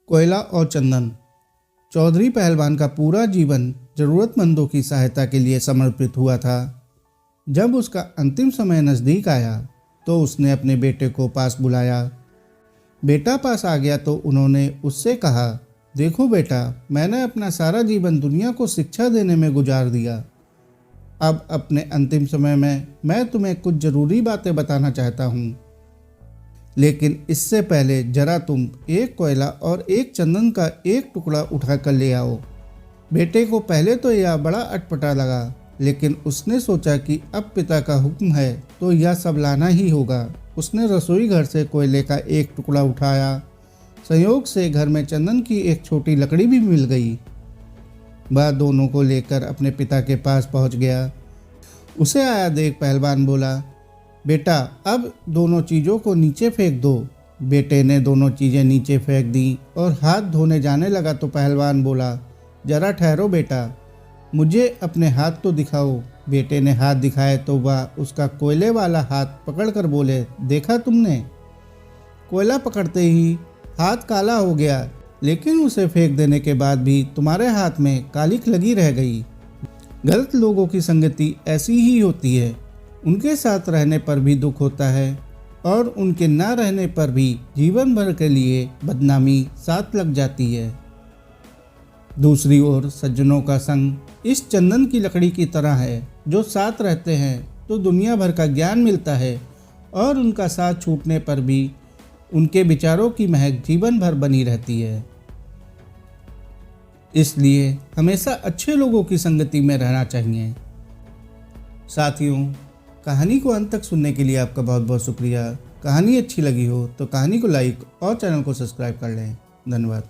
कोयला और चंदन। चौधरी पहलवान का पूरा जीवन ज़रूरतमंदों की सहायता के लिए समर्पित हुआ था। जब उसका अंतिम समय नज़दीक आया तो उसने अपने बेटे को पास बुलाया। बेटा पास आ गया तो उन्होंने उससे कहा, देखो बेटा, मैंने अपना सारा जीवन दुनिया को शिक्षा देने में गुजार दिया। अब अपने अंतिम समय में मैं तुम्हें कुछ ज़रूरी बातें बताना चाहता हूँ, लेकिन इससे पहले जरा तुम एक कोयला और एक चंदन का एक टुकड़ा उठा कर ले आओ। बेटे को पहले तो यह बड़ा अटपटा लगा, लेकिन उसने सोचा कि अब पिता का हुक्म है तो यह सब लाना ही होगा। उसने रसोई घर से कोयले का एक टुकड़ा उठाया। संयोग से घर में चंदन की एक छोटी लकड़ी भी मिल गई। वह दोनों को लेकर अपने पिता के पास पहुंच गया। उसे आया देख पहलवान बोला, बेटा, अब दोनों चीज़ों को नीचे फेंक दो। बेटे ने दोनों चीज़ें नीचे फेंक दी और हाथ धोने जाने लगा तो पहलवान बोला, जरा ठहरो बेटा, मुझे अपने हाथ तो दिखाओ। बेटे ने हाथ दिखाए तो वह उसका कोयले वाला हाथ पकड़कर बोले, देखा तुमने? कोयला पकड़ते ही हाथ काला हो गया, लेकिन उसे फेंक देने के बाद भी तुम्हारे हाथ में कालिख लगी रह गई। गलत लोगों की संगति ऐसी ही होती है। उनके साथ रहने पर भी दुख होता है और उनके ना रहने पर भी जीवन भर के लिए बदनामी साथ लग जाती है। दूसरी ओर सज्जनों का संग इस चंदन की लकड़ी की तरह है, जो साथ रहते हैं तो दुनिया भर का ज्ञान मिलता है और उनका साथ छूटने पर भी उनके विचारों की महक जीवन भर बनी रहती है। इसलिए हमेशा अच्छे लोगों की संगति में रहना चाहिए। साथियों, कहानी को अंत तक सुनने के लिए आपका बहुत बहुत शुक्रिया। कहानी अच्छी लगी हो तो कहानी को लाइक और चैनल को सब्सक्राइब कर लें। धन्यवाद।